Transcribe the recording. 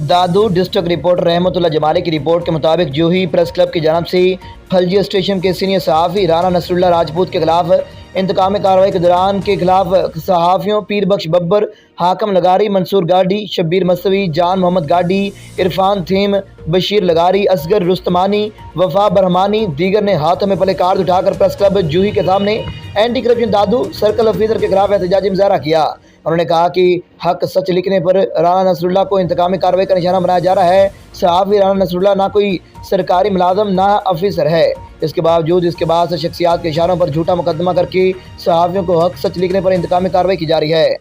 दादू district reporter रहमतुल्लाह जमाली की report के मुताबिक जूही प्रेस क्लब की जानब से फलजी स्टेशन के सीनियर सहाफ़ी राना नसरुल्लाह राजपूत के खिलाफ इंतकामी कार्रवाई के दौरान के खिलाफ सहाफ़ियों पीर बख्श बब्बर, हाकम लगारी, मंसूर गाडी, शब्बीर मसवी, जान मोहम्मद गाडी, इरफान थीम, बशीर लगारी, असगर रुस्तमानी, वफा बरहमानी दीगर ने हाथों में पले कार्ड उठाकर प्रेस क्लब जूही के सामने एंटी करप्शन दादू सर्कल ऑफिसर के खिलाफ एहतजाजी मुजाहरा किया। उन्होंने कहा कि हक सच लिखने पर राना नसरुल्लाह को इंतकामी कार्रवाई का निशाना बनाया जा रहा है। सहाफ़ी राना नसरुल्लाह ना कोई सरकारी मुलाजम ना ऑफिसर है। इसके बावजूद इसके बाद शख्सियात के इशारों पर झूठा मुकदमा करके सहाफ़ियों को हक सच लिखने पर इंतकामी कार्रवाई की जा रही है।